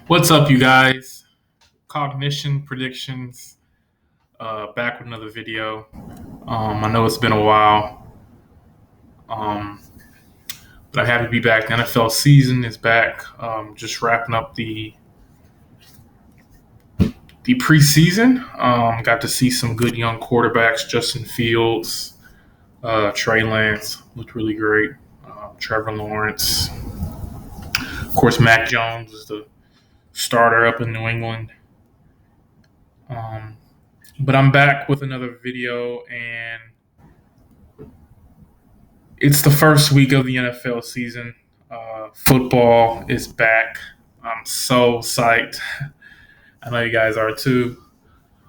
What's up, you guys? Cognition predictions. Back with another video. I know it's been a while, um, but I'm happy to be back. The NFL season is back. Just wrapping up the preseason. Got to see some good young quarterbacks. Justin Fields, Trey Lance looked really great. Trevor Lawrence, of course, Mac Jones is the starter up in New England. Um, but I'm back with another video, and it's the first week of the NFL season. Football is back. I'm so psyched. I know you guys are too.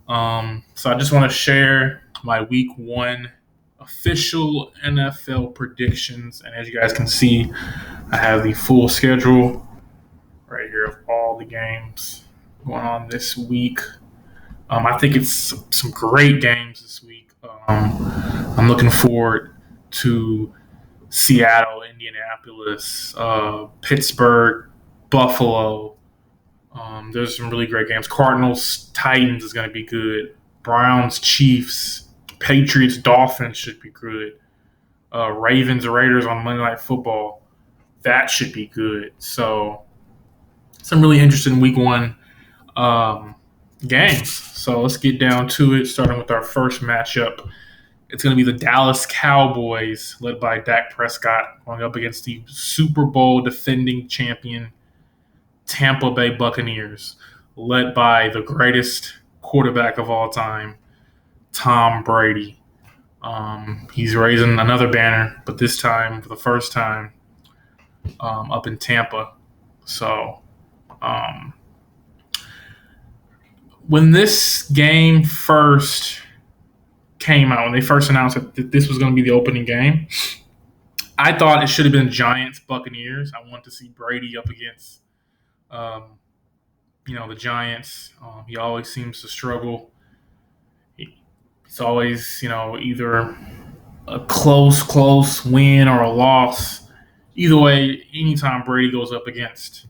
So I just want to share my week one official NFL predictions. And as you guys can see, I have the full schedule right here of all the games going on this week. I think it's some great games this week. I'm looking forward to Seattle, Indianapolis, Pittsburgh, Buffalo. There's some really great games. Cardinals, Titans is going to be good. Browns, Chiefs, Patriots, Dolphins should be good. Ravens, Raiders on Monday Night Football. That should be good. So, some really interesting week one games. So, let's get down to it, starting with our first matchup. It's going to be the Dallas Cowboys, led by Dak Prescott, going up against the Super Bowl defending champion Tampa Bay Buccaneers, led by the greatest quarterback of all time, Tom Brady. He's raising another banner, but this time, for the first time, up in Tampa. So, when this game first came out, when they first announced that this was going to be the opening game, I thought it should have been Giants Buccaneers. I want to see Brady up against, the Giants. He always seems to struggle. It's always, either a close win or a loss. Either way, anytime Brady goes up against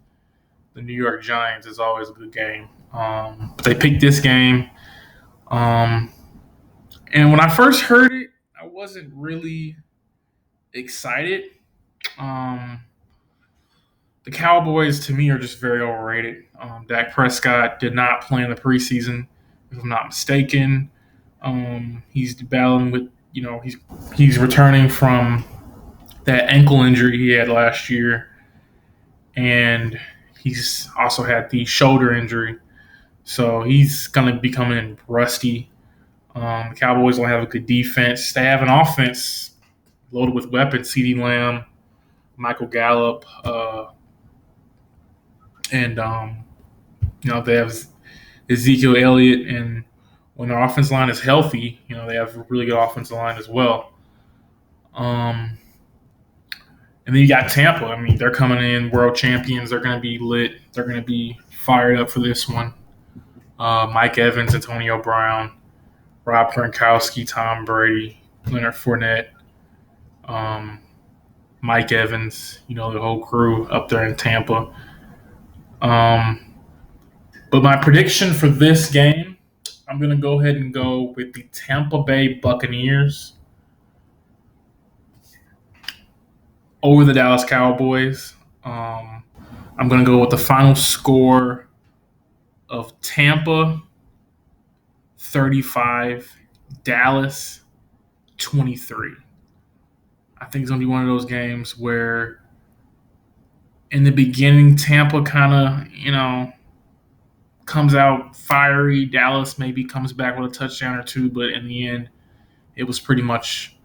the New York Giants, is always a good game. But they picked this game. And when I first heard it, I wasn't really excited. The Cowboys, to me, are just very overrated. Dak Prescott did not play in the preseason, if I'm not mistaken. He's battling with, he's returning from that ankle injury he had last year, and he's also had the shoulder injury. So he's going to be coming in rusty. The Cowboys don't have a good defense. They have an offense loaded with weapons: CeeDee Lamb, Michael Gallup, and they have Ezekiel Elliott. And when their offensive line is healthy, they have a really good offensive line as well. And then you got Tampa. I mean, they're coming in world champions. They're going to be lit. They're going to be fired up for this one. Mike Evans, Antonio Brown, Rob Gronkowski, Tom Brady, Leonard Fournette, Mike Evans, the whole crew up there in Tampa. But my prediction for this game, I'm going to go ahead and go with the Tampa Bay Buccaneers over the Dallas Cowboys. I'm going to go with the final score of Tampa 35, Dallas 23. I think it's going to be one of those games where in the beginning, Tampa kind of, comes out fiery. Dallas maybe comes back with a touchdown or two, but in the end, it was pretty much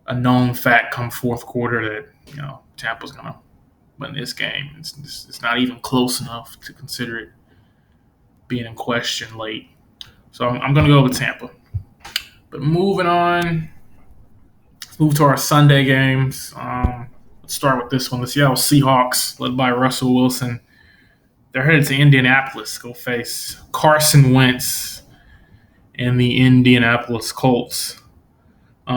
a known fact come fourth quarter that, Tampa's going to win this game. It's not even close enough to consider it being in question late. So I'm going to go with Tampa. But moving on, let's move to our Sunday games. Let's start with this one. The Seattle Seahawks, led by Russell Wilson, they're headed to Indianapolis. Go face Carson Wentz and the Indianapolis Colts.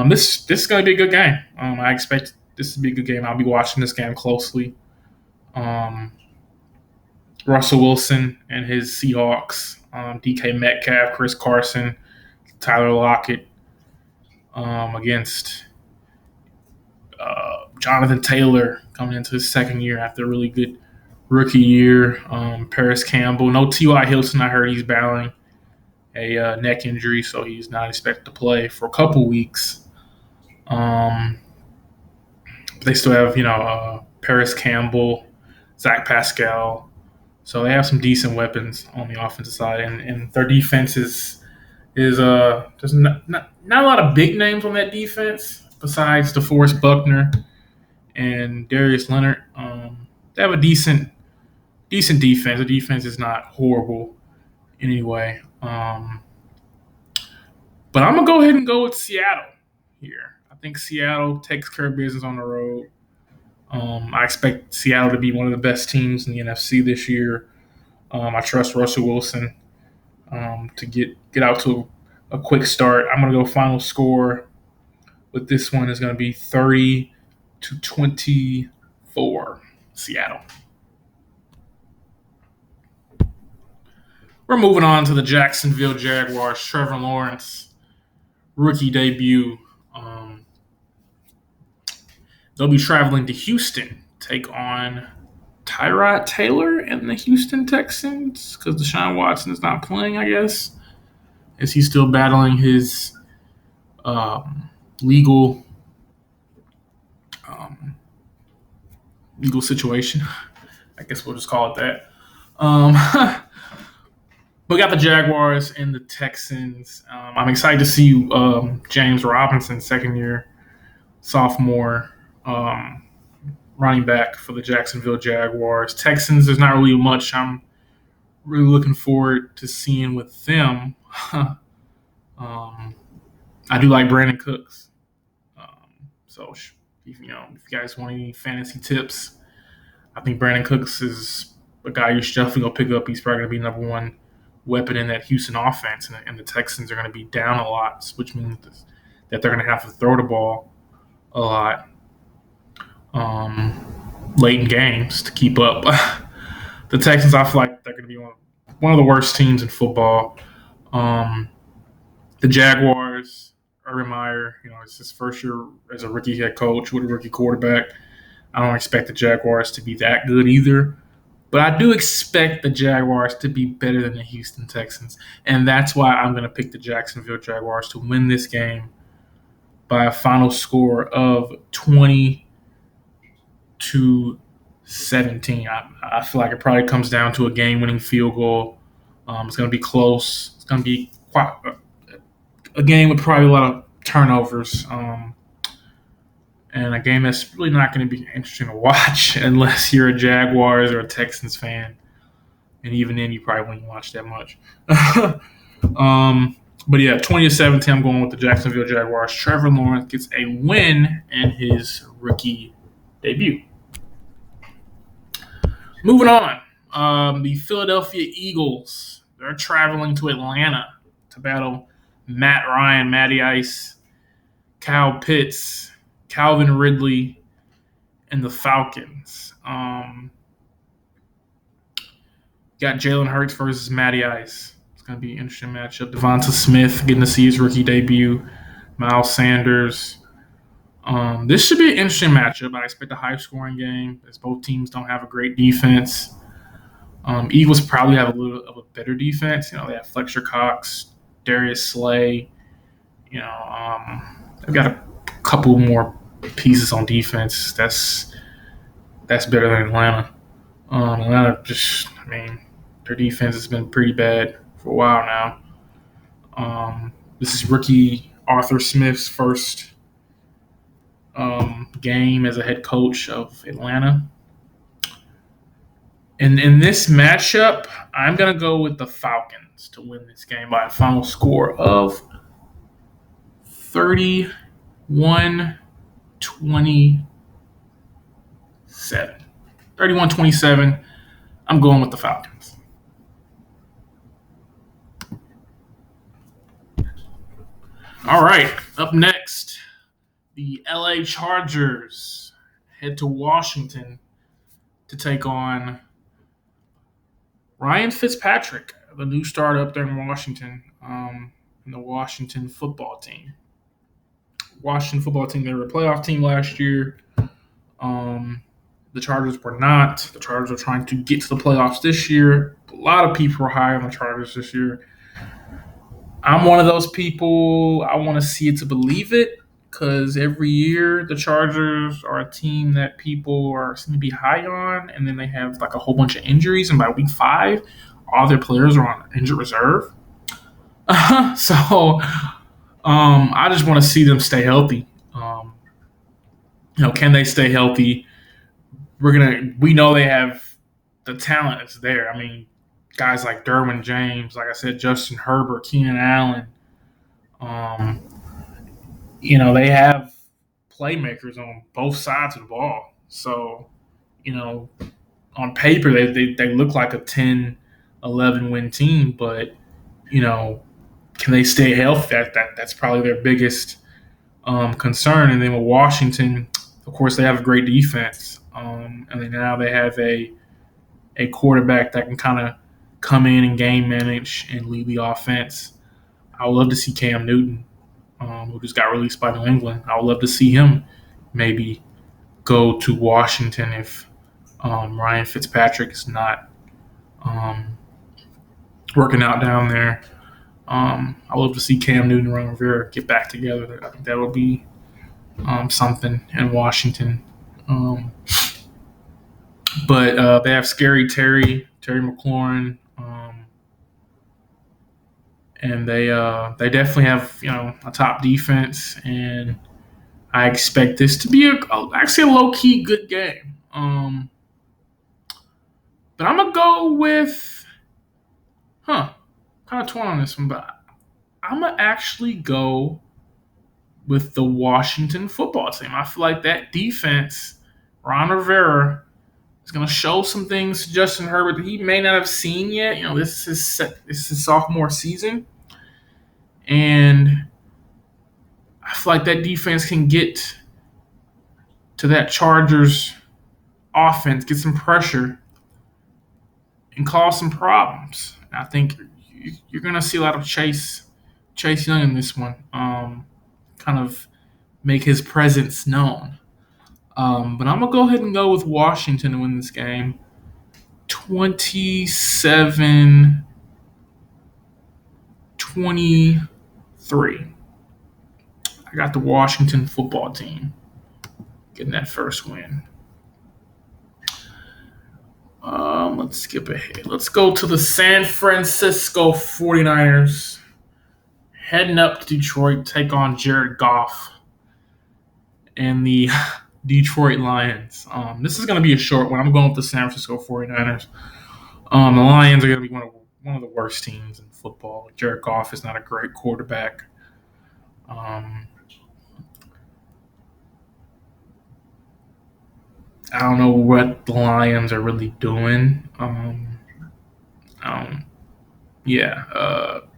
This is going to be a good game. I expect this to be a good game. I'll be watching this game closely. Russell Wilson and his Seahawks, DK Metcalf, Chris Carson, Tyler Lockett against Jonathan Taylor coming into his second year after a really good rookie year. Paris Campbell, no T.Y. Hilton. I heard he's battling a neck injury, so he's not expected to play for a couple weeks. Um, they still have, Paris Campbell, Zach Pascal. So they have some decent weapons on the offensive side, and their defense is there's not a lot of big names on that defense besides DeForest Buckner and Darius Leonard. They have a decent defense. The defense is not horrible anyway. But I'm gonna go ahead and go with Seattle here. I think Seattle takes care of business on the road. I expect Seattle to be one of the best teams in the NFC this year. I trust Russell Wilson to get out to a quick start. I'm gonna go final score with this one is gonna be 30-24, Seattle. We're moving on to the Jacksonville Jaguars. Trevor Lawrence, rookie debut. They'll be traveling to Houston, take on Tyrod Taylor and the Houston Texans because Deshaun Watson is not playing, I guess. Is he still battling his legal um, legal situation? I guess we'll just call it that. Um, we got the Jaguars and the Texans. I'm excited to see James Robinson, second year sophomore running back for the Jacksonville Jaguars. Texans, there's not really much I'm really looking forward to seeing with them. I do like Brandon Cooks. So, if you guys want any fantasy tips, I think Brandon Cooks is a guy you're definitely going to pick up. He's probably going to be number one weapon in that Houston offense, and the Texans are going to be down a lot, which means that they're going to have to throw the ball a lot late in games to keep up. The Texans, I feel like they're going to be one of the worst teams in football. The Jaguars, Urban Meyer, it's his first year as a rookie head coach with a rookie quarterback. I don't expect the Jaguars to be that good either. But I do expect the Jaguars to be better than the Houston Texans. And that's why I'm going to pick the Jacksonville Jaguars to win this game by a final score of 20-17. I feel like it probably comes down to a game-winning field goal. It's going to be close. It's going to be quite a game with probably a lot of turnovers. And a game that's really not going to be interesting to watch unless you're a Jaguars or a Texans fan. And even then, you probably wouldn't watch that much. But yeah, 20-17, I'm going with the Jacksonville Jaguars. Trevor Lawrence gets a win in his rookie debut. Moving on, the Philadelphia Eagles. They're traveling to Atlanta to battle Matt Ryan, Matty Ice, Kyle Pitts, Calvin Ridley, and the Falcons. Got Jalen Hurts versus Matty Ice. It's going to be an interesting matchup. Devonta Smith getting to see his rookie debut. Miles Sanders. This should be an interesting matchup. I expect a high-scoring game as both teams don't have a great defense. Eagles probably have a little of a better defense. They have Fletcher Cox, Darius Slay. They've got a couple more pieces on defense. That's better than Atlanta. Atlanta their defense has been pretty bad for a while now. This is rookie Arthur Smith's first game as a head coach of Atlanta. And in this matchup, I'm going to go with the Falcons to win this game by a final score of 31-27. 31-27. I'm going with the Falcons. All right, up next, the LA Chargers head to Washington to take on Ryan Fitzpatrick, the new starter up there in Washington, in the Washington football team. Washington football team, they were a playoff team last year. Um, the Chargers were not. The Chargers are trying to get to the playoffs this year. A lot of people are high on the Chargers this year. I'm one of those people. I want to see it to believe it because every year the Chargers are a team that people are seem to be high on, and then they have like a whole bunch of injuries, and by week 5, all their players are on injured reserve. So I just want to see them stay healthy. Can they stay healthy? We know they have the talent is there. I mean, guys like Derwin James, like I said, Justin Herbert, Keenan Allen. Um, they have playmakers on both sides of the ball. So, you know, on paper they look like a 10-11 win team, but you know, can they stay healthy? That's probably their biggest concern. And then with Washington, of course, they have a great defense, and then now they have a quarterback that can kind of come in and game manage and lead the offense. I would love to see Cam Newton, who just got released by New England. I would love to see him maybe go to Washington if Ryan Fitzpatrick is not um, working out down there. I love to see Cam Newton and Ron Rivera get back together. I think that would be something in Washington. But they have scary Terry McLaurin, and they definitely have a top defense, and I expect this to be actually a low key good game. But I'm gonna go with kind of torn on this one, but I'm gonna actually go with the Washington football team. I feel like that defense, Ron Rivera, is going to show some things to Justin Herbert that he may not have seen yet. This is his sophomore season, and I feel like that defense can get to that Chargers offense, get some pressure, and cause some problems. I think you're going to see a lot of Chase Young in this one. Kind of make his presence known. But I'm going to go ahead and go with Washington to win this game. 27-23. I got the Washington football team getting that first win. Let's skip ahead. Let's go to the San Francisco 49ers. Heading up to Detroit, take on Jared Goff and the Detroit Lions. This is going to be a short one. I'm going with the San Francisco 49ers. The Lions are going to be one of the worst teams in football. Jared Goff is not a great quarterback. I don't know what the Lions are really doing.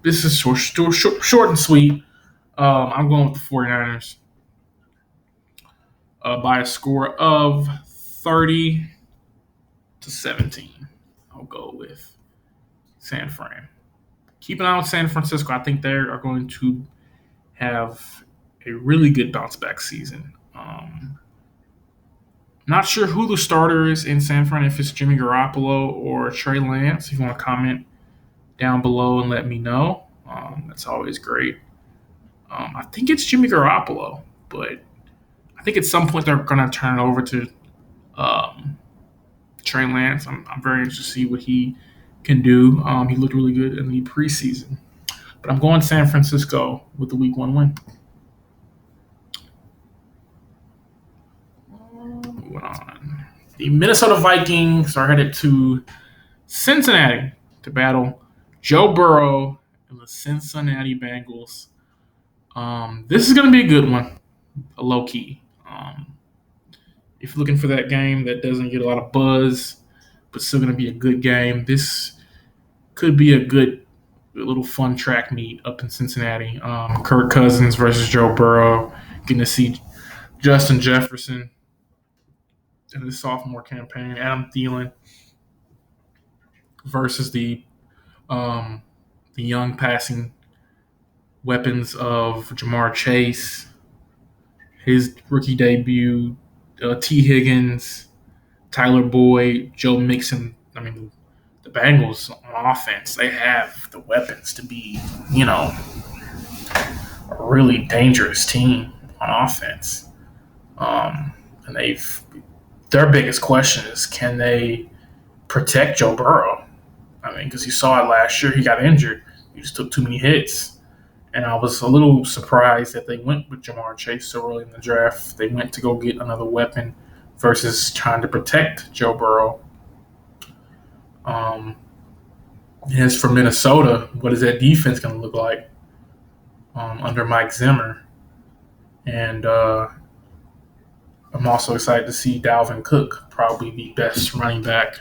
This is short and sweet. I'm going with the 49ers by a score of 30-17. I'll go with San Fran. Keep an eye on San Francisco. I think they are going to have a really good bounce back season. Not sure who the starter is in San Fran, if it's Jimmy Garoppolo or Trey Lance. If you want to comment down below and let me know, that's always great. I think it's Jimmy Garoppolo, but I think at some point they're going to turn it over to Trey Lance. I'm very interested to see what he can do. He looked really good in the preseason. But I'm going San Francisco with the Week 1 win. Moving on. The Minnesota Vikings are headed to Cincinnati to battle Joe Burrow and the Cincinnati Bengals. This is going to be a good one, a low key. If you're looking for that game that doesn't get a lot of buzz, but still going to be a good game, this could be a good little fun track meet up in Cincinnati. Kirk Cousins versus Joe Burrow. Getting to see Justin Jefferson in his sophomore campaign. Adam Thielen versus um, the young passing weapons of Jamar Chase, his rookie debut, T. Higgins, Tyler Boyd, Joe Mixon. I mean, the Bengals on offense, they have the weapons to be, a really dangerous team on offense. And their biggest question is, can they protect Joe Burrow? I mean, because you saw it last year, he got injured. He just took too many hits. And I was a little surprised that they went with Jamar Chase so early in the draft. They went to go get another weapon versus trying to protect Joe Burrow. As for Minnesota, what is that defense going to look like under Mike Zimmer? And I'm also excited to see Dalvin Cook, probably the best running back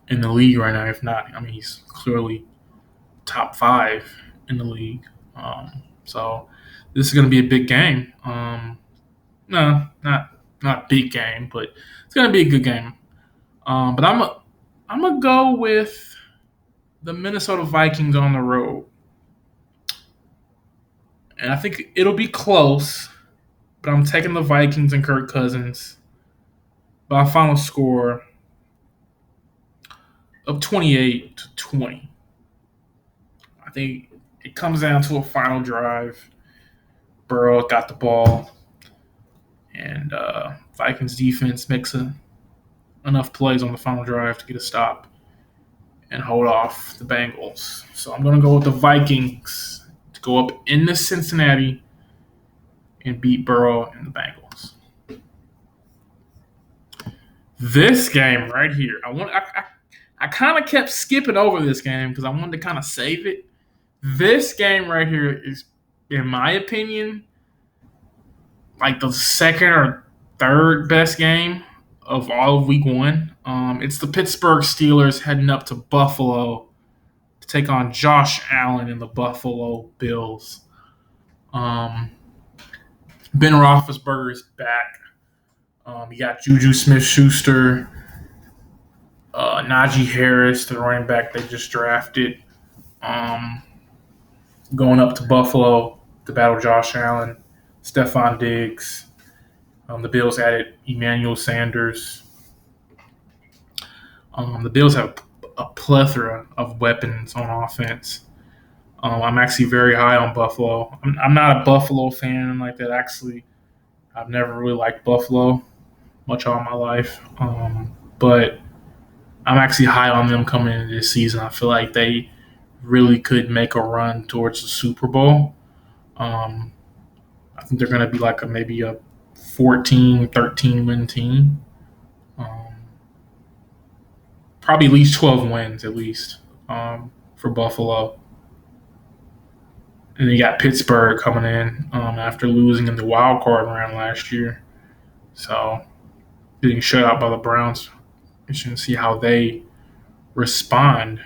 in the league right now. If not, I mean, he's clearly top 5 in the league. So this is going to be a big game. No, not big game, but it's going to be a good game. But I'm gonna go with the Minnesota Vikings on the road, and I think it'll be close. But I'm taking the Vikings and Kirk Cousins by a final score of 28-20. I think it comes down to a final drive. Burrow got the ball, and Vikings defense makes enough plays on the final drive to get a stop and hold off the Bengals. So I'm going to go with the Vikings to go up into Cincinnati and beat Burrow and the Bengals. This game right here, I kind of kept skipping over this game because I wanted to kind of save it. This game right here is, in my opinion, like the second or third best game of all of Week 1. It's the Pittsburgh Steelers heading up to Buffalo to take on Josh Allen and the Buffalo Bills. Ben Roethlisberger is back. You got Juju Smith-Schuster, Najee Harris, the running back they just drafted, going up to Buffalo to battle Josh Allen, Stephon Diggs. The Bills added Emmanuel Sanders. The Bills have a plethora of weapons on offense. I'm actually very high on Buffalo. I'm not a Buffalo fan like that. Actually, I've never really liked Buffalo much all my life. But I'm actually high on them coming into this season. I feel like they really could make a run towards the Super Bowl. I think they're going to be like maybe a 14, 13 win team. Probably at least 12 wins at least for Buffalo. And you got Pittsburgh coming in after losing in the wild card round last year. So getting shut out by the Browns. You should see how they respond.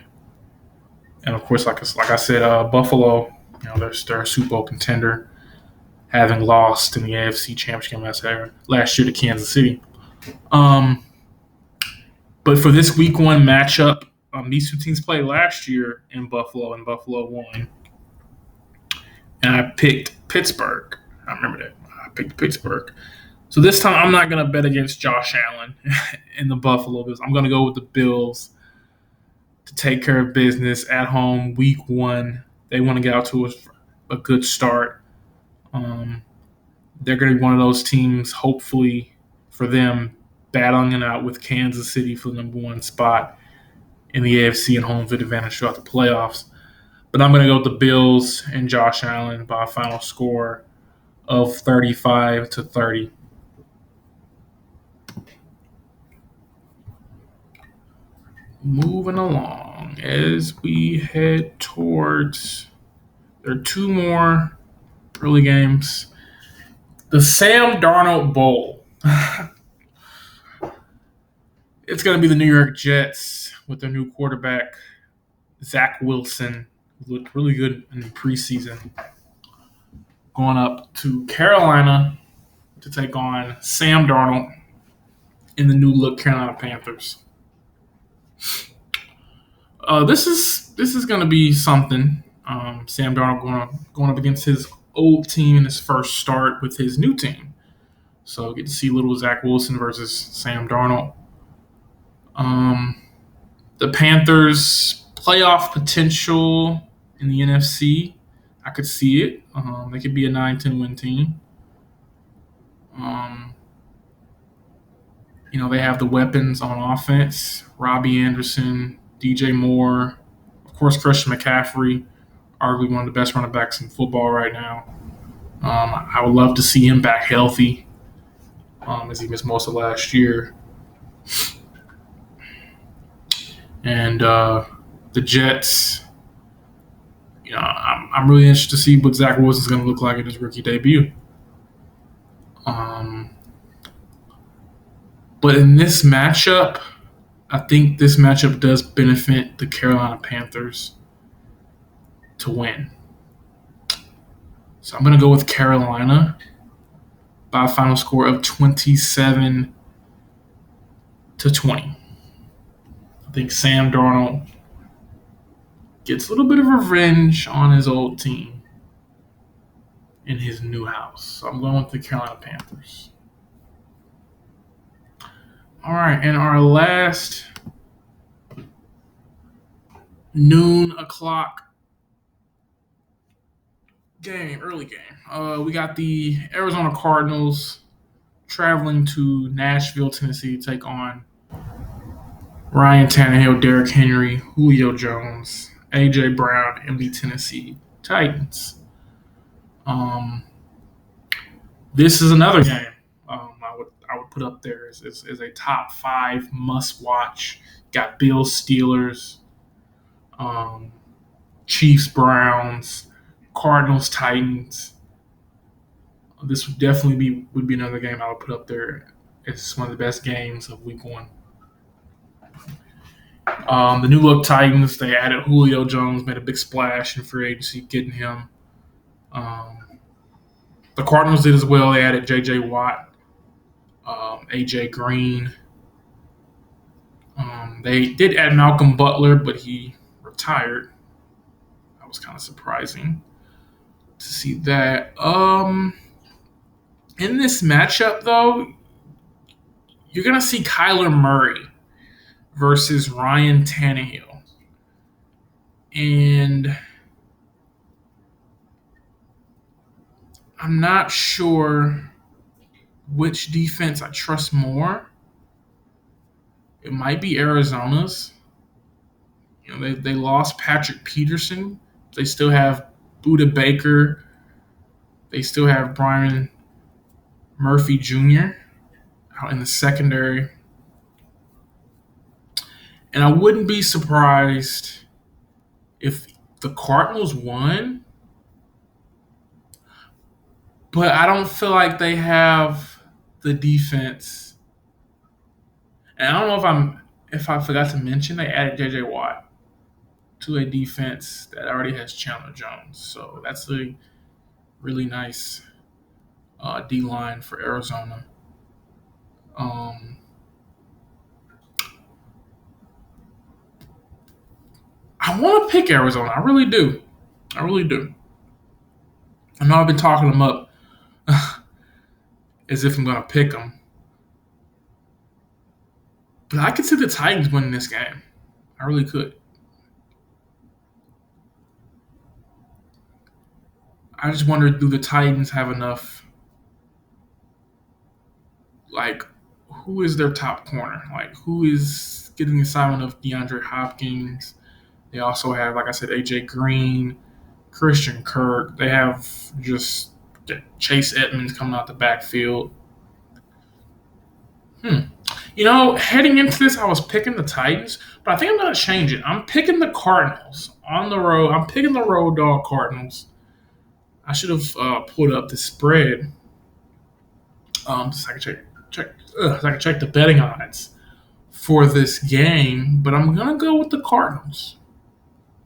And of course, like I said, Buffalo, they're a Super Bowl contender, having lost in the AFC Championship last year to Kansas City. But for this Week 1 matchup, these two teams played last year in Buffalo, and Buffalo won. And I picked Pittsburgh. I remember that. I picked Pittsburgh. So this time I'm not going to bet against Josh Allen and the Buffalo Bills. I'm going to go with the Bills to take care of business at home Week 1. They want to get out to a good start. They're going to be one of those teams, hopefully for them, battling it out with Kansas City for the number 1 spot in the AFC and home field advantage throughout the playoffs. But I'm going to go with the Bills and Josh Allen by a final score of 35-30. Moving along as we head towards, there are 2 more early games. The Sam Darnold Bowl. It's going to be the New York Jets with their new quarterback, Zach Wilson, who looked really good in the preseason, going up to Carolina to take on Sam Darnold in the new look Carolina Panthers. This is going to be something. Sam Darnold going up against his old team in his first start with his new team. So get to see little Zach Wilson versus Sam Darnold. Um, the Panthers playoff potential in the NFC. I could see it. They could be a 9-10 win team. Um, they have the weapons on offense: Robbie Anderson, DJ Moore, of course, Christian McCaffrey, arguably one of the best running backs in football right now. I would love to see him back healthy, as he missed most of last year. And the Jets, I'm really interested to see what Zach Wilson's going to look like in his rookie debut. But in this matchup, I think this matchup does benefit the Carolina Panthers to win. So I'm going to go with Carolina by a final score of 27-20. I think Sam Darnold gets a little bit of revenge on his old team in his new house. So I'm going with the Carolina Panthers. All right, and our last noon o'clock game, early game. We got the Arizona Cardinals traveling to Nashville, Tennessee to take on Ryan Tannehill, Derrick Henry, Julio Jones, A.J. Brown, and the Tennessee Titans. This is another game I would put up there as a top 5 must watch. Got Bills, Steelers, Chiefs, Browns, Cardinals, Titans. This would definitely be another game I would put up there. It's one of the best games of Week 1. The new look Titans, they added Julio Jones, made a big splash in free agency, getting him. The Cardinals did as well. They added J.J. Watt, A.J. Green. They did add Malcolm Butler, but he retired. That was kind of surprising to see that. In this matchup, though, you're going to see Kyler Murray versus Ryan Tannehill. And I'm not sure which defense I trust more. It might be Arizona's. They lost Patrick Peterson. They still have Buda Baker. They still have Brian Murphy Jr. out in the secondary. And I wouldn't be surprised if the Cardinals won. But I don't feel like they have the defense. And I don't know if I forgot to mention they added J.J. Watt to a defense that already has Chandler Jones. So that's a really nice D-line for Arizona. I want to pick Arizona. I really do. I really do. I know I've been talking them up as if I'm going to pick them. But I could see the Titans winning this game. I really could. I just wonder, do the Titans have enough? Like, who is their top corner? Like, who is getting the assignment of DeAndre Hopkins? They also have, like I said, A.J. Green, Christian Kirk. They have just Chase Edmonds coming out the backfield. Heading into this, I was picking the Titans, but I think I'm going to change it. I'm picking the Cardinals on the road. I'm picking the road dog Cardinals. I should have pulled up the spread so I can check the betting odds for this game. But I'm going to go with the Cardinals.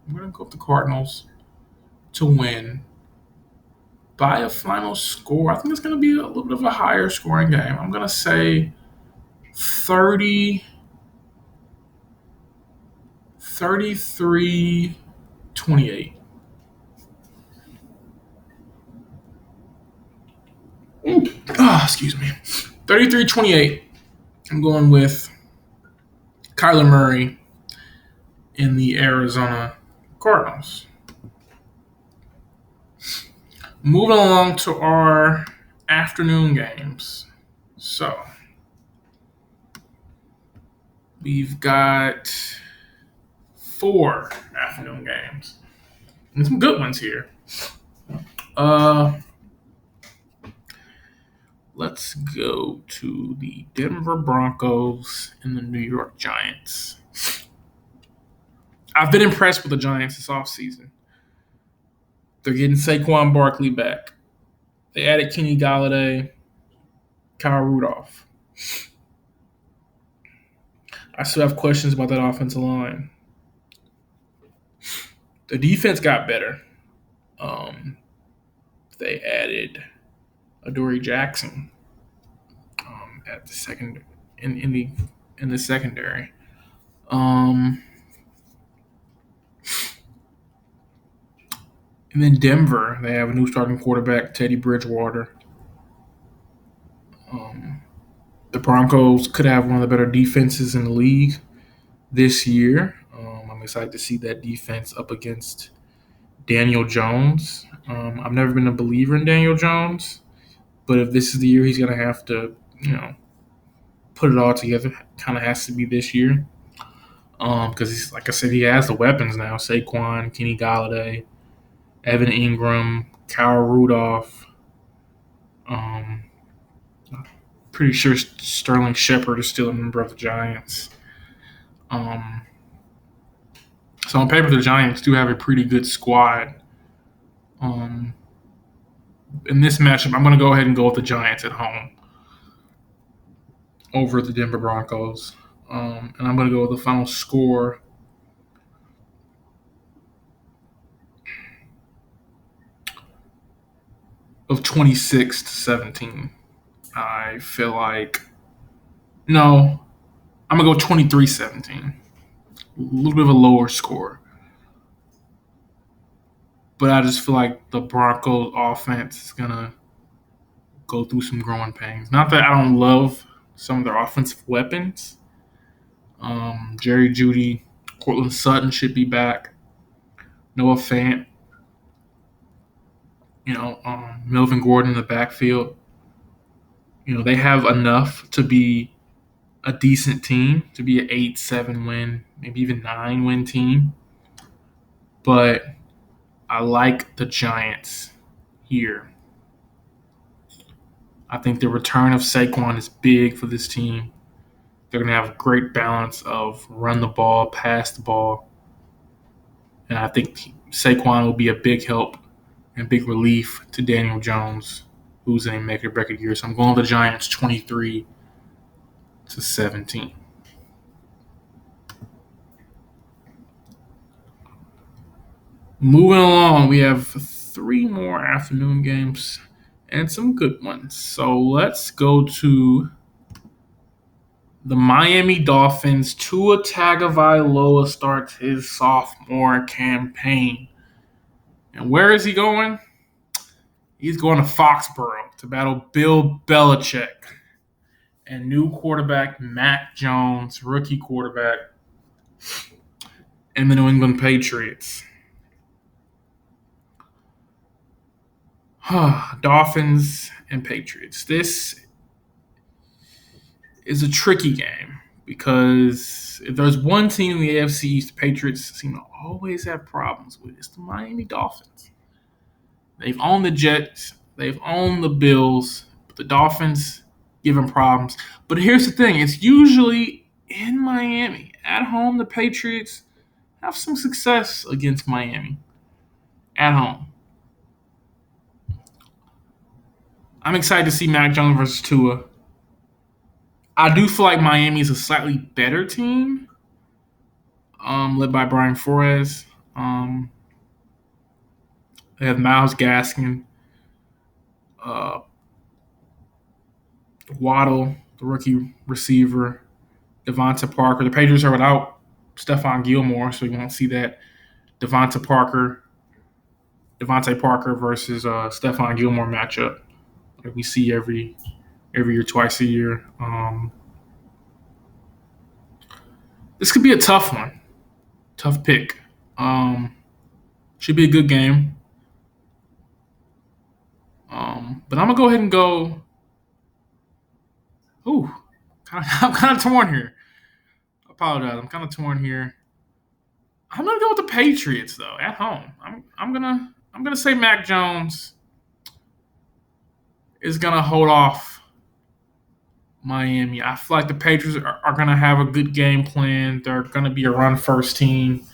I'm going to go with the Cardinals to win by a final score. I think it's going to be a little bit of a higher scoring game. I'm going to say 30 33-28. Excuse me. 33-28. I'm going with Kyler Murray in the Arizona Cardinals. Moving along to our afternoon games. So, we've got 4 afternoon games. And some good ones here. Let's go to the Denver Broncos and the New York Giants. I've been impressed with the Giants this offseason. They're getting Saquon Barkley back. They added Kenny Galladay, Kyle Rudolph. I still have questions about that offensive line. The defense got better. They added Adoree Jackson at the second in the secondary. And then Denver, they have a new starting quarterback, Teddy Bridgewater. The Broncos could have one of the better defenses in the league this year. I'm excited to see that defense up against Daniel Jones. I've never been a believer in Daniel Jones, but if this is the year he's going to have to, put it all together, kind of has to be this year. Because, like I said, he has the weapons now. Saquon, Kenny Galladay, Evan Ingram, Kyle Rudolph. Pretty sure Sterling Shepard is still a member of the Giants. So on paper, the Giants do have a pretty good squad. In this matchup, I'm going to go ahead and go with the Giants at home over the Denver Broncos. And I'm going to go with the final score of 26-17. I feel like I'm going to go 23-17. A little bit of a lower score. But I just feel like the Broncos offense is going to go through some growing pains. Not that I don't love some of their offensive weapons. Jerry Jeudy, Cortland Sutton should be back. Noah Fant. Melvin Gordon in the backfield. They have enough to be a decent team, to be an 8-7 win, maybe even 9-win team. But I like the Giants here. I think the return of Saquon is big for this team. They're going to have a great balance of run the ball, pass the ball. And I think Saquon will be a big help and big relief to Daniel Jones, who's in a make-or-break year. So I'm going with the Giants 23-17. Moving along, we have 3 more afternoon games and some good ones. So let's go to the Miami Dolphins. Tua Tagovailoa starts his sophomore campaign. And where is he going? He's going to Foxborough to battle Bill Belichick and new quarterback Mac Jones, rookie quarterback, and the New England Patriots. Dolphins and Patriots. This is a tricky game because if there's one team in the AFC East the Patriots seem to always have problems with, it's the Miami Dolphins. They've owned the Jets. They've owned the Bills. But the Dolphins give them problems. But here's the thing. It's usually in Miami. At home, the Patriots have some success against Miami. At home. I'm excited to see Mac Jones versus Tua. I do feel like Miami is a slightly better team, led by Brian Flores. They have Myles Gaskin, Waddle, the rookie receiver, Devonta Parker. The Patriots are without Stephon Gilmore, so we won't see that Devontae Parker versus Stephon Gilmore matchup that we see every year, twice a year. This could be a tough one, tough pick. Should be a good game. But I'm gonna go ahead and go. Ooh, I'm kind of torn here. I apologize. I'm kind of torn here. I'm gonna go with the Patriots though at home. I'm gonna say Mac Jones is gonna hold off Miami. I feel like the Patriots are gonna have a good game plan. They're gonna be a run first team.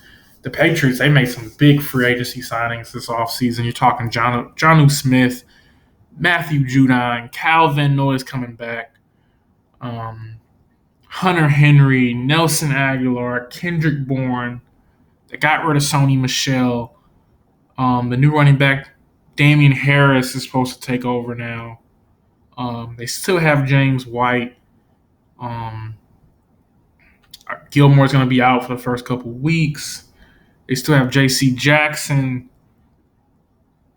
The Patriots, they made some big free agency signings this offseason. You're talking Jonnu Smith, Matthew Judon, Calvin Noyes coming back, Hunter Henry, Nelson Aguilar, Kendrick Bourne. They got rid of Sony Michel. The new running back, Damian Harris, is supposed to take over now. They still have James White. Gilmore's going to be out for the first couple weeks. They still have J.C. Jackson.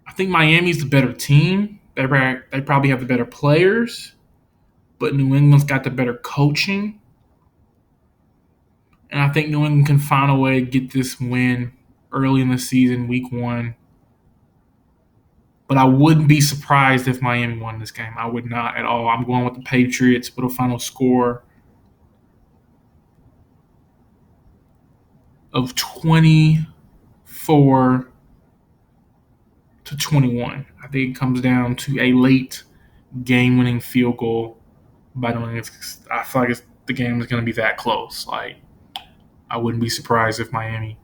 I think Miami's the better team. They probably have the better players, but New England's got the better coaching. And I think New England can find a way to get this win early in the season, week 1. But I wouldn't be surprised if Miami won this game. I would not at all. I'm going with the Patriots with a final score of 24-21. I think it comes down to a late game-winning field goal by New England. I feel like the game is going to be that close. Like, I wouldn't be surprised if Miami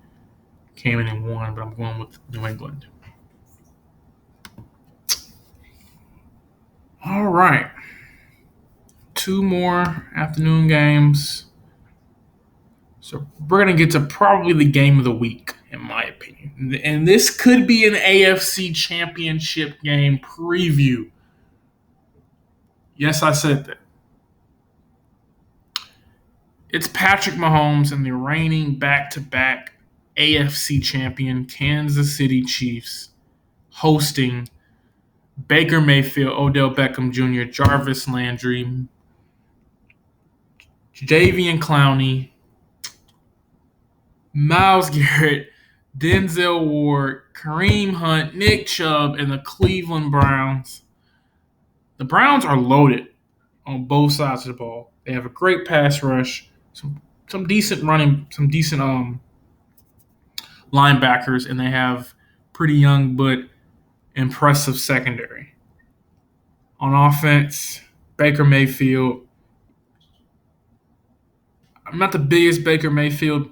came in and won, but I'm going with New England. All right. 2 more afternoon games. So we're going to get to probably the game of the week, in my opinion. And this could be an AFC Championship game preview. Yes, I said that. It's Patrick Mahomes and the reigning back-to-back AFC champion Kansas City Chiefs hosting Baker Mayfield, Odell Beckham Jr., Jarvis Landry, Jadeveon Clowney, Myles Garrett, Denzel Ward, Kareem Hunt, Nick Chubb, and the Cleveland Browns. The Browns are loaded on both sides of the ball. They have a great pass rush, some decent running, some decent linebackers, and they have pretty young but impressive secondary. On offense, Baker Mayfield. I'm not the biggest Baker Mayfield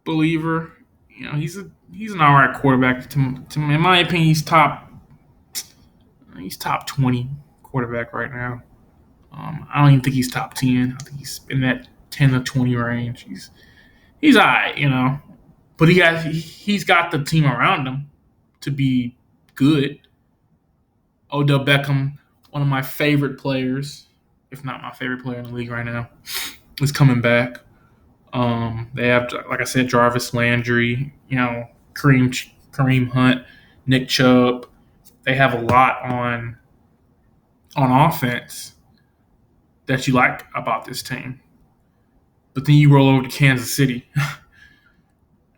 believer. You know, he's an all right quarterback. In my opinion, he's top 20 quarterback right now. I don't even think he's top 10. I think he's in that 10 to 20 range. He's all right, you know, but he's got the team around him to be good. Odell Beckham, one of my favorite players, if not my favorite player in the league right now, is coming back. They have, like I said, Jarvis Landry, you know, Kareem Hunt, Nick Chubb. They have a lot on offense that you like about this team. But then you roll over to Kansas City.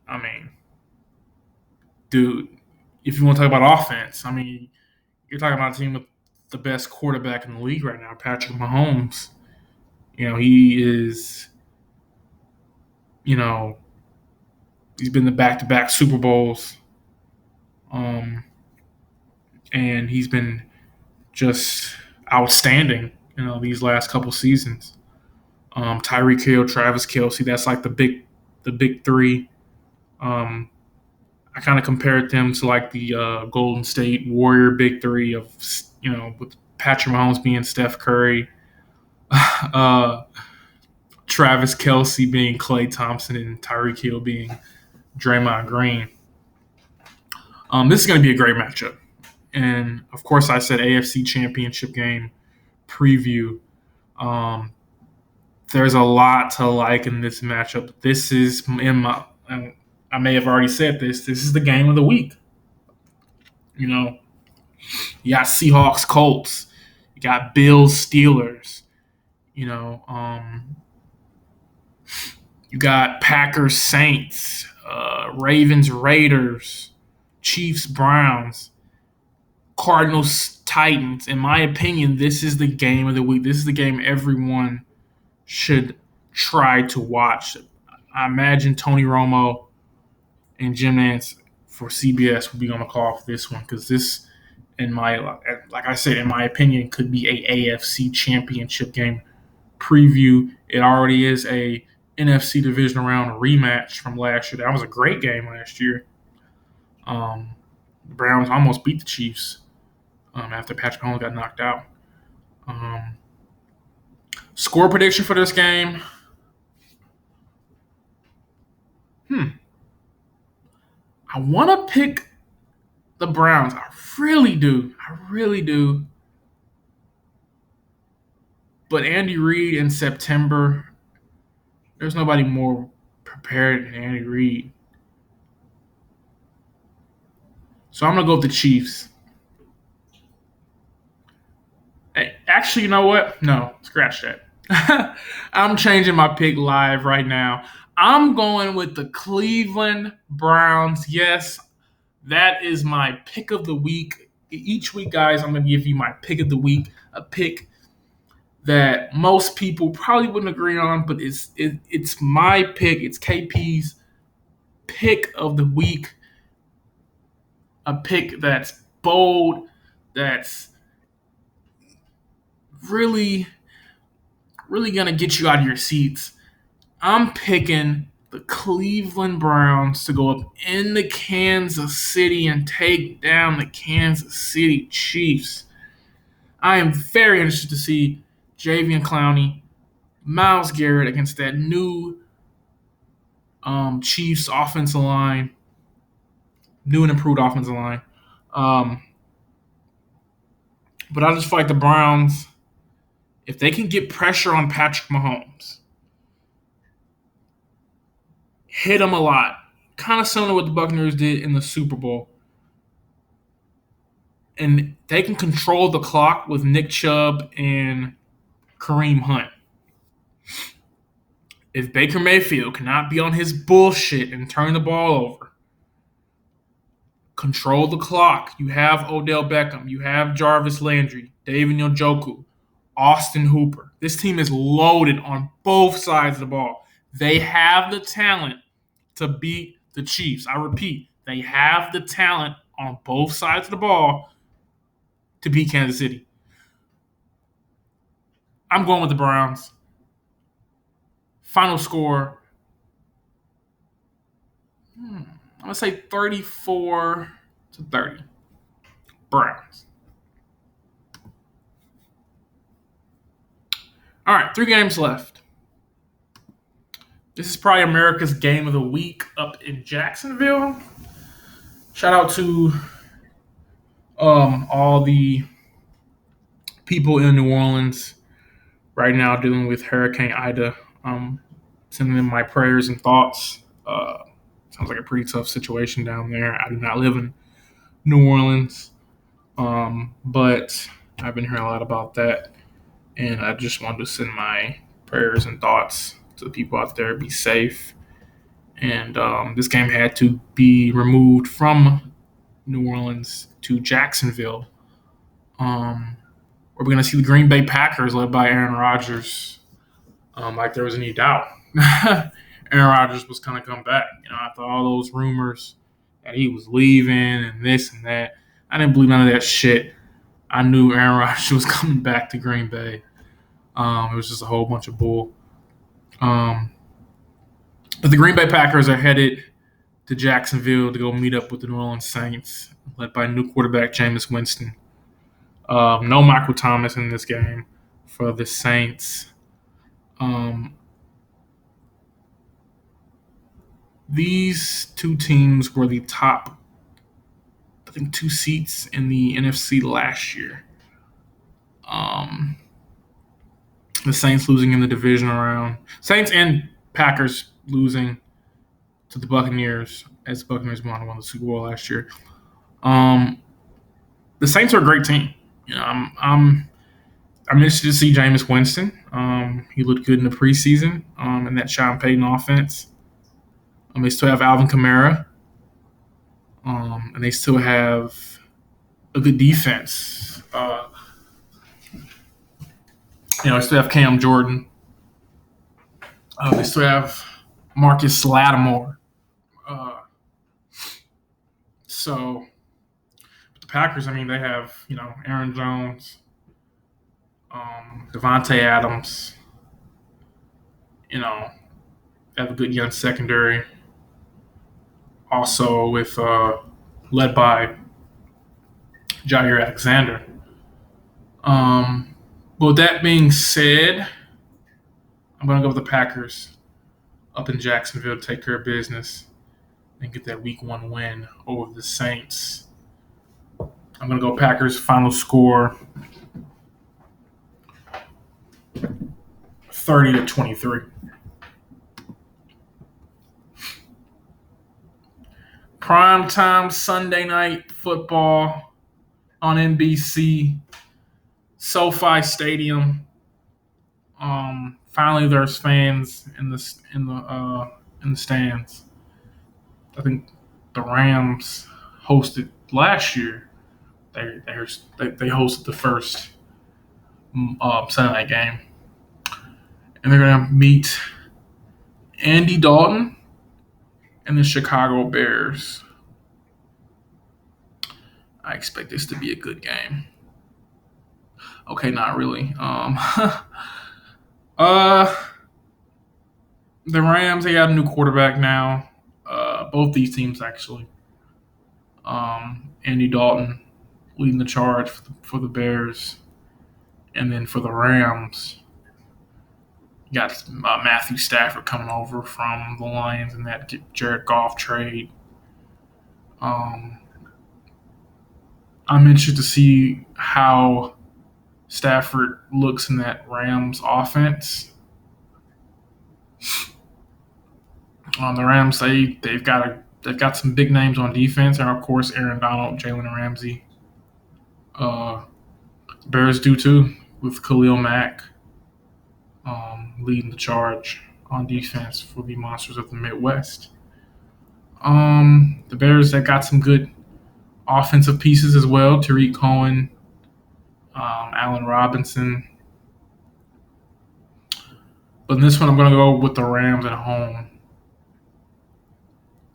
I mean, dude, if you want to talk about offense, I mean, you're talking about a team with the best quarterback in the league right now, Patrick Mahomes. You know, he is, you know, he's been the back-to-back Super Bowls. And he's been just outstanding, you know, these last couple seasons. Tyreek Hill, Travis Kelce, that's like the big 3. I kind of compared them to like the Golden State Warrior big 3 of, you know, with Patrick Mahomes being Steph Curry, Travis Kelce being Klay Thompson, and Tyreek Hill being Draymond Green. This is going to be a great matchup. And, of course, I said AFC Championship game preview. There's a lot to like in this matchup. This is in my. I may have already said this. This is the game of the week. You know, you got Seahawks, Colts. You got Bills, Steelers. You know, you got Packers, Saints, Ravens, Raiders, Chiefs, Browns, Cardinals, Titans. In my opinion, this is the game of the week. This is the game everyone should try to watch. I imagine Tony Romo and Jim Nantz for CBS will be on the call for this one because this, in my like I said, in my opinion, could be a AFC Championship game preview. It already is a NFC divisional round rematch from last year. That was a great game last year. The Browns almost beat the Chiefs after Patrick Mahomes got knocked out. Um, Score prediction for this game. I want to pick the Browns. I really do. I really do. But Andy Reid in September, there's nobody more prepared than Andy Reid. So I'm going to go with the Chiefs. Hey, actually, you know what? No, scratch that. I'm changing my pick live right now. I'm going with the Cleveland Browns. Yes, that is my pick of the week. Each week, guys, I'm going to give you my pick of the week, a pick that most people probably wouldn't agree on, but it's my pick. It's KP's pick of the week. A pick that's bold, that's really, really gonna get you out of your seats. I'm picking the Cleveland Browns to go up into Kansas City and take down the Kansas City Chiefs. I am very interested to see Javian Clowney, Myles Garrett against that new Chiefs offensive line, new and improved offensive line. Um, but I just feel like the Browns, if they can get pressure on Patrick Mahomes, hit him a lot, kind of similar to what the Buccaneers did in the Super Bowl, and they can control the clock with Nick Chubb and Kareem Hunt. If Baker Mayfield cannot be on his bullshit and turn the ball over, control the clock. You have Odell Beckham. You have Jarvis Landry, David Njoku, Austin Hooper. This team is loaded on both sides of the ball. They have the talent to beat the Chiefs. I repeat, they have the talent on both sides of the ball to beat Kansas City. I'm going with the Browns. Final score, I'm going to say 34-30. Browns. All right, 3 games left. This is probably America's game of the week up in Jacksonville. Shout out to all the people in New Orleans right now dealing with Hurricane Ida. Sending them my prayers and thoughts. Sounds like a pretty tough situation down there. I do not live in New Orleans, but I've been hearing a lot about that, and I just wanted to send my prayers and thoughts to the people out there. Be safe. And this game had to be removed from New Orleans to Jacksonville. Where we're going to see the Green Bay Packers led by Aaron Rodgers. Like there was any doubt. Aaron Rodgers was going to come back. After all those rumors that he was leaving and this and that, I didn't believe none of that shit. I knew Aaron Rodgers was coming back to Green Bay. It was just a whole bunch of bull. But the Green Bay Packers are headed to Jacksonville to go meet up with the New Orleans Saints, led by new quarterback Jameis Winston. No Michael Thomas in this game for the Saints. These two teams were the top, I think, 2 seats in the NFC last year. The Saints losing in the division round. Saints and Packers losing to the Buccaneers as the Buccaneers won the Super Bowl last year. Um, the Saints are a great team. I'm interested to see Jameis Winston. He looked good in the preseason in that Sean Payton offense. They still have Alvin Kamara, and they still have a good defense. They still have Cam Jordan. They still have Marcus Lattimore. Uh, so the Packers, they have Aaron Jones, Devontae Adams. They have a good young secondary. Also led by Jair Alexander. But with that being said, I'm going to go with the Packers up in Jacksonville to take care of business and get that Week 1 win over the Saints. I'm going to go Packers final score 30-23. Primetime Sunday night football on NBC, SoFi Stadium. Finally, there's fans in the stands. I think the Rams hosted last year. They hosted the first Sunday night game, and they're gonna meet Andy Dalton and the Chicago Bears. I expect this to be a good game. Okay, not really. The Rams, they got a new quarterback now. Both these teams actually. Andy Dalton leading the charge for the Bears, and then for the Rams, you got Matthew Stafford coming over from the Lions in that Jared Goff trade. I'm interested to see how Stafford looks in that Rams offense. The Rams, they've got some big names on defense, and of course Aaron Donald, Jalen Ramsey. Bears do too, with Khalil Mack leading the charge on defense for the Monsters of the Midwest. The Bears, they got some good offensive pieces as well. Tariq Cohen, Allen Robinson. But in this one, I'm going to go with the Rams at home.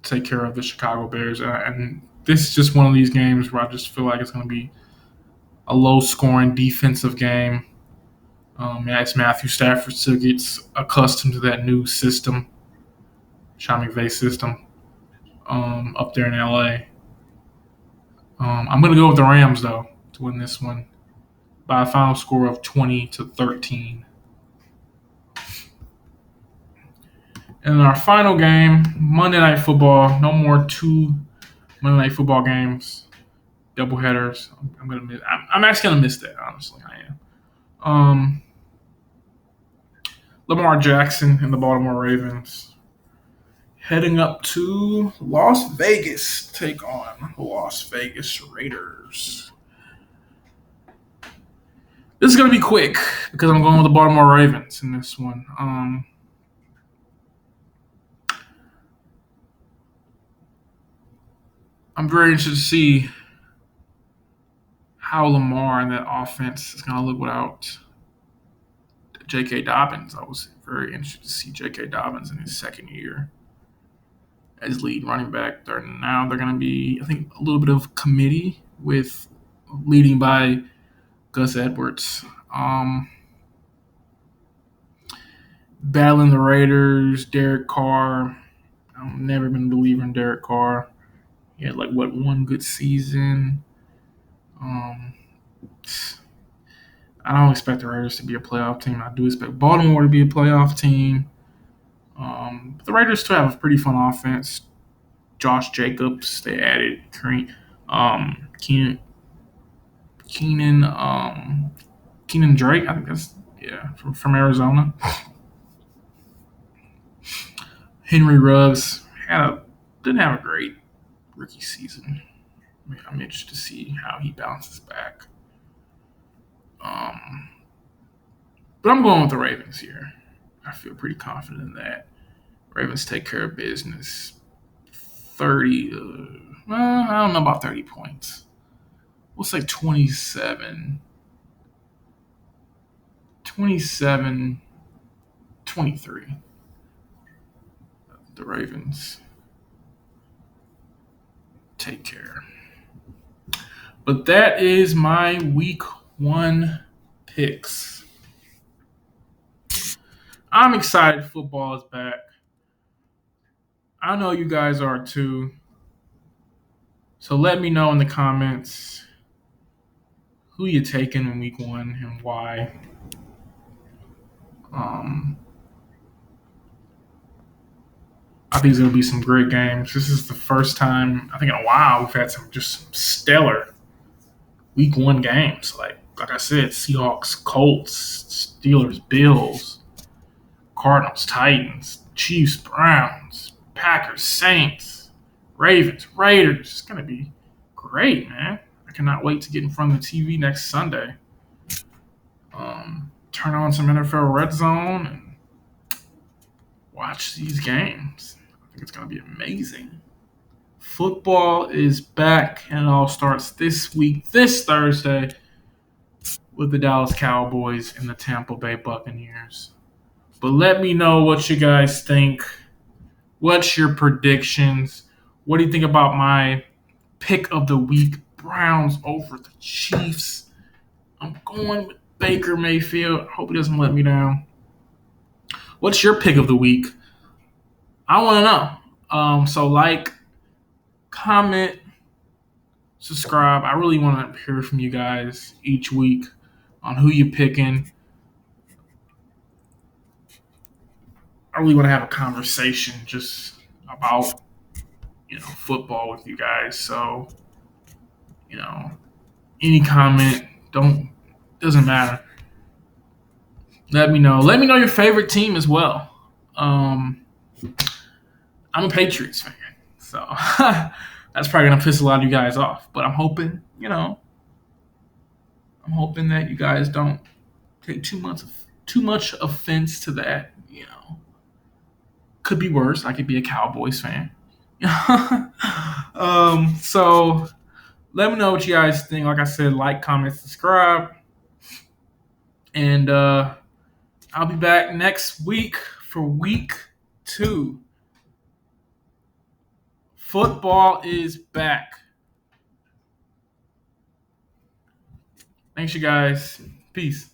Take care of the Chicago Bears. And this is just one of these games where I just feel like it's going to be a low-scoring defensive game. As Matthew Stafford still gets accustomed to that new system, Sean McVay system, up there in LA. I'm going to go with the Rams, though, to win this one by a final score of 20-13. And in our final game, Monday Night Football. No more 2 Monday Night Football games, doubleheaders. I'm actually gonna miss that. Honestly, I am. Lamar Jackson and the Baltimore Ravens heading up to Las Vegas to take on the Las Vegas Raiders. This is gonna be quick because I'm going with the Baltimore Ravens in this one. I'm very interested to see how Lamar and that offense is going to look without J.K. Dobbins. I was very interested to see J.K. Dobbins in his second year as lead running back. They're going to be, I think, a little bit of committee with leading by Gus Edwards. Battling the Raiders, Derek Carr. I've never been a believer in Derek Carr. He had one good season. I don't expect the Raiders to be a playoff team. I do expect Baltimore to be a playoff team. But the Raiders still have a pretty fun offense. Josh Jacobs, they added Keenan Drake. I think that's Yeah, from Arizona. Henry Ruggs didn't have a great rookie season. I'm interested to see how he bounces back. Um, but I'm going with the Ravens here. I feel pretty confident in that. Ravens take care of business. 30, I don't know about 30 points. We'll say 27, 27, 23. The Ravens take care. But that is my week 1 picks. I'm excited football is back. I know you guys are too. So let me know in the comments who you taking in week 1 and why. Um, I think there's going to be some great games. This is the first time I think in a while we've had some just stellar week 1 games. Like I said, Seahawks, Colts, Steelers, Bills, Cardinals, Titans, Chiefs, Browns, Packers, Saints, Ravens, Raiders. It's going to be great, man. I cannot wait to get in front of the TV next Sunday. Turn on some NFL Red Zone and watch these games. I think it's going to be amazing. Football is back, and it all starts this week, this Thursday, with the Dallas Cowboys and the Tampa Bay Buccaneers. But let me know what you guys think. What's your predictions? What do you think about my pick of the week? Browns over the Chiefs. I'm going with Baker Mayfield. Hope he doesn't let me down. What's your pick of the week? I want to know. So like, comment, subscribe. I really want to hear from you guys each week on who you're picking. I really want to have a conversation just about football with you guys. So you know any comment doesn't matter. Let me know. Let me know your favorite team as well. I'm a Patriots fan, so that's probably gonna piss a lot of you guys off. But I'm hoping that you guys don't take too much offense to that. Could be worse. I could be a Cowboys fan. So let me know what you guys think. Like I said, like, comment, subscribe, and I'll be back next week for week 2. Football is back. Thanks, you guys. Peace.